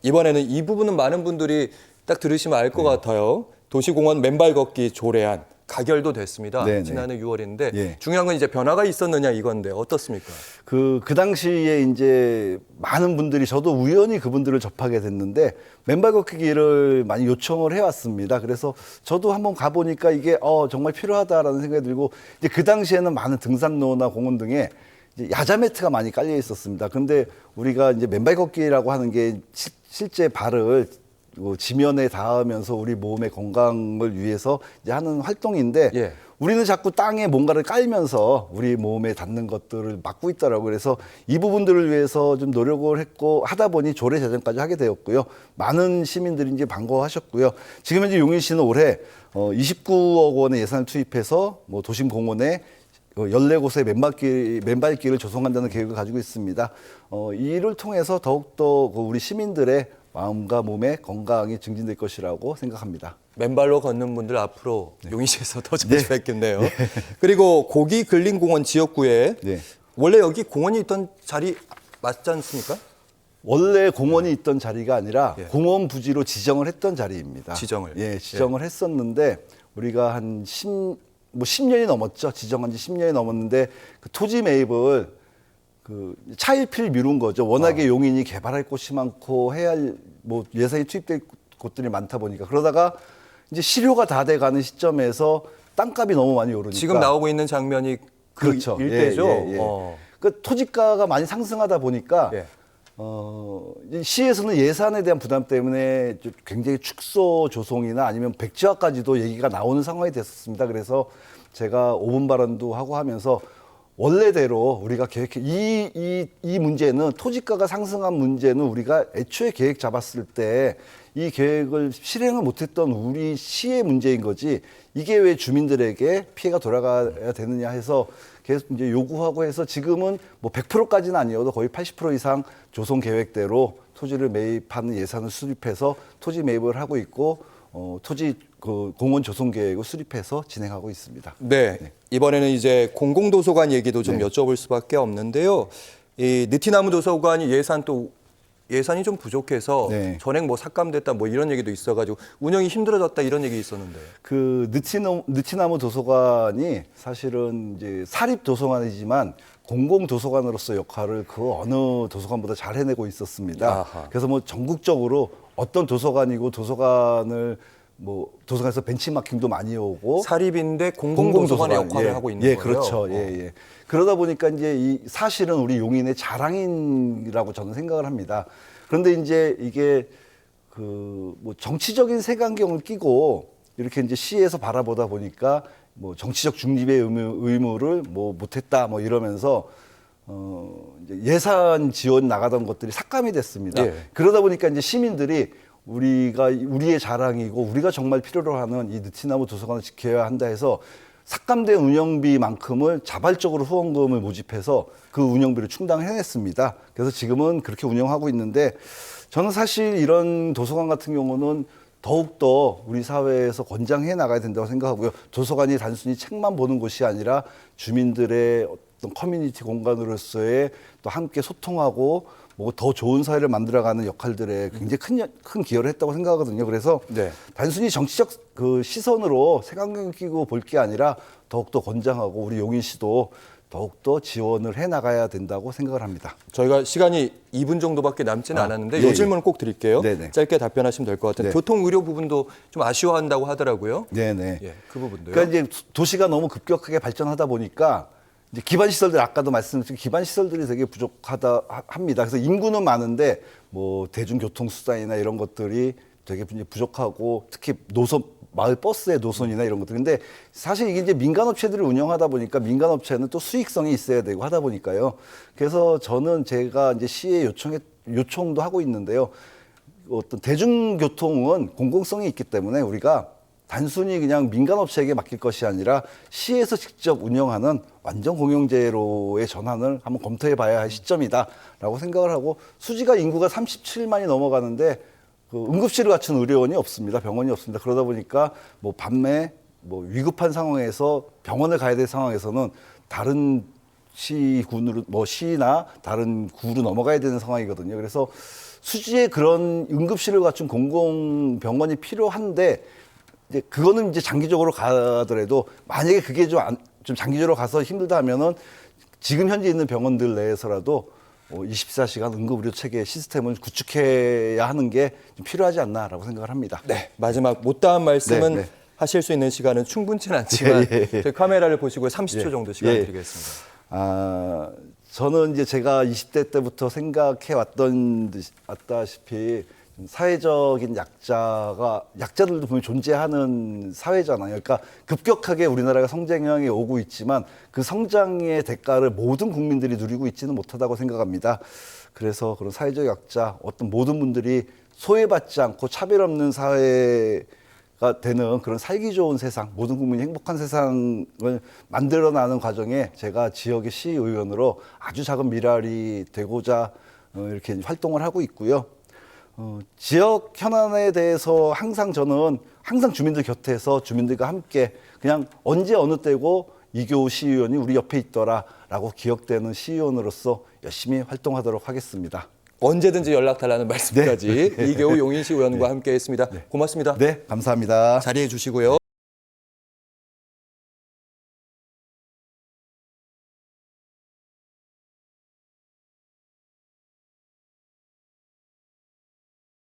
이번에는 이 부분은 많은 분들이 딱 들으시면 알 것 같아요. 도시공원 맨발 걷기 조례안 가결도 됐습니다. 네네. 지난해 6월인데 예. 중요한 건 이제 변화가 있었느냐 이건데 어떻습니까? 그 당시에 이제 많은 분들이 저도 우연히 그분들을 접하게 됐는데 맨발 걷기를 많이 요청을 해왔습니다. 그래서 저도 한번 가보니까 이게 정말 필요하다라는 생각이 들고 이제 그 당시에는 많은 등산로나 공원 등에 이제 야자 매트가 많이 깔려 있었습니다. 근데 우리가 이제 맨발 걷기라고 하는 게 실제 발을 지면에 닿으면서 우리 몸의 건강을 위해서 이제 하는 활동인데 예. 우리는 자꾸 땅에 뭔가를 깔면서 우리 몸에 닿는 것들을 막고 있더라고요. 그래서 이 부분들을 위해서 좀 노력을 했고 하다 보니 조례 제정까지 하게 되었고요. 많은 시민들이 이제 반가워하셨고요. 지금 현재 용인시는 올해 29억 원의 예산을 투입해서 뭐 도심 공원에 14곳의 맨발길을 조성한다는 계획을 가지고 있습니다. 이를 통해서 더욱더 우리 시민들의 마음과 몸의 건강이 증진될 것이라고 생각합니다. 맨발로 걷는 분들 앞으로 용인시에서 더 자주 뵙겠네요. 그리고 고기 근린공원 지역구에 네. 원래 여기 공원이 있던 자리 맞지 않습니까? 원래 공원이 있던 자리가 아니라 예. 공원 부지로 지정을 했던 자리입니다. 지정을. 예, 지정을 했었는데 우리가 한 10년이 넘었죠. 지정한 지 10년이 넘었는데 그 토지 매입을 그 차일피일 미룬 거죠. 워낙에 용인이 개발할 곳이 많고 해야 할 뭐 예산이 투입될 곳들이 많다 보니까 그러다가 이제 실효가 다 돼가는 시점에서 땅값이 너무 많이 오르니까 지금 나오고 있는 장면이 그 그렇죠. 일대죠. 예. 그 토지가가 많이 상승하다 보니까 예. 이 시에서는 예산에 대한 부담 때문에 좀 굉장히 축소 조성이나 아니면 백지화까지도 얘기가 나오는 상황이 됐었습니다. 그래서 제가 5분 발언도 하고 하면서 원래대로 우리가 이 문제는 토지가가 상승한 문제는 우리가 애초에 계획 잡았을 때 이 계획을 실행을 못했던 우리 시의 문제인 거지 이게 왜 주민들에게 피해가 돌아가야 되느냐 해서 계속 이제 요구하고 해서 지금은 뭐 100%까지는 아니어도 거의 80% 이상 조성 계획대로 토지를 매입하는 예산을 수립해서 토지 매입을 하고 있고 토지 그 공원 조성 계획을 수립해서 진행하고 있습니다. 네. 이번에는 이제 공공도서관 얘기도 좀 네. 여쭤볼 수밖에 없는데요. 이 느티나무 도서관이 예산이 좀 부족해서 네. 전액 뭐 삭감됐다 뭐 이런 얘기도 있어가지고 운영이 힘들어졌다 이런 얘기 있었는데. 그 느티나무 도서관이 사실은 이제 사립 도서관이지만 공공 도서관으로서 역할을 그 어느 도서관보다 잘 해내고 있었습니다. 아하. 그래서 뭐 전국적으로 어떤 도서관이고 도서관에서 벤치마킹도 많이 오고 사립인데 공공도서관의 역할을 하고 있는 거예요. 그렇죠. 예. 그러다 보니까 이제 사실은 우리 용인의 자랑이라고 저는 생각을 합니다. 그런데 이제 이게 뭐 정치적인 색안경을 끼고 이렇게 이제 시에서 바라보다 보니까 뭐 정치적 중립의 의무를 뭐 못했다 뭐 이러면서 이제 예산 지원 나가던 것들이 삭감이 됐습니다. 예. 그러다 보니까 이제 시민들이 우리의 자랑이고 우리가 정말 필요로 하는 이 느티나무 도서관을 지켜야 한다 해서 삭감된 운영비만큼을 자발적으로 후원금을 모집해서 그 운영비를 충당해냈습니다. 그래서 지금은 그렇게 운영하고 있는데 저는 사실 이런 도서관 같은 경우는 더욱더 우리 사회에서 권장해 나가야 된다고 생각하고요. 도서관이 단순히 책만 보는 곳이 아니라 주민들의 어떤 커뮤니티 공간으로서의 또 함께 소통하고 뭐 더 좋은 사회를 만들어가는 역할들에 굉장히 큰 기여를 했다고 생각하거든요. 그래서 네. 단순히 정치적 그 시선으로 색안경 끼고 볼 게 아니라 더욱더 권장하고 우리 용인시도 더욱더 지원을 해 나가야 된다고 생각을 합니다. 저희가 시간이 2분 정도밖에 남지는 않았는데 예, 이 질문은 꼭 드릴게요. 네네. 짧게 답변하시면 될 것 같은데 네. 교통 의료 부분도 좀 아쉬워한다고 하더라고요. 네네. 예, 그 부분도요. 그러니까 이제 도시가 너무 급격하게 발전하다 보니까 이제 기반 시설들 아까도 말씀드린 기반 시설들이 되게 부족하다 합니다. 그래서 인구는 많은데 뭐 대중교통 수단이나 이런 것들이 되게 부족하고 특히 마을 버스의 노선이나 이런 것들. 근데 사실 이게 이제 민간 업체들을 운영하다 보니까 민간 업체는 또 수익성이 있어야 되고 하다 보니까요. 그래서 저는 제가 이제 시에 요청도 하고 있는데요. 어떤 대중교통은 공공성이 있기 때문에 우리가 단순히 그냥 민간 업체에게 맡길 것이 아니라 시에서 직접 운영하는 완전 공영제로의 전환을 한번 검토해 봐야 할 시점이다라고 생각을 하고 수지가 인구가 37만이 넘어가는데 그 응급실을 갖춘 의료원이 없습니다. 병원이 없습니다. 그러다 보니까 뭐 밤에 뭐 위급한 상황에서 병원을 가야 될 상황에서는 다른 시군으로 시나 다른 구로 넘어가야 되는 상황이거든요. 그래서 수지에 그런 응급실을 갖춘 공공병원이 필요한데 이제 그거는 이제 장기적으로 가더라도 만약에 그게 좀 장기적으로 가서 힘들다 하면은 지금 현재 있는 병원들 내에서라도 24시간 응급의료 체계 시스템을 구축해야 하는 게 좀 필요하지 않나라고 생각을 합니다. 네, 마지막 못다한 말씀은 네, 네. 하실 수 있는 시간은 충분치는 않지만 예. 저희 카메라를 보시고 30초 정도 시간 예. 드리겠습니다. 저는 이제 제가 20대 때부터 생각해 왔다시피 사회적인 약자들도 분명히 존재하는 사회잖아요. 그러니까 급격하게 우리나라가 성장형에 오고 있지만 그 성장의 대가를 모든 국민들이 누리고 있지는 못하다고 생각합니다. 그래서 그런 사회적 약자, 어떤 모든 분들이 소외받지 않고 차별 없는 사회가 되는 그런 살기 좋은 세상, 모든 국민이 행복한 세상을 만들어나는 과정에 제가 지역의 시의원으로 아주 작은 미랄이 되고자 이렇게 활동을 하고 있고요. 지역 현안에 대해서 저는 항상 주민들 곁에서 주민들과 함께 그냥 언제 어느 때고 이교우 시의원이 우리 옆에 있더라라고 기억되는 시의원으로서 열심히 활동하도록 하겠습니다. 언제든지 연락 달라는 말씀까지 네. 이계우 용인시 의원과 함께했습니다. 고맙습니다. 네, 감사합니다. 자리해 주시고요.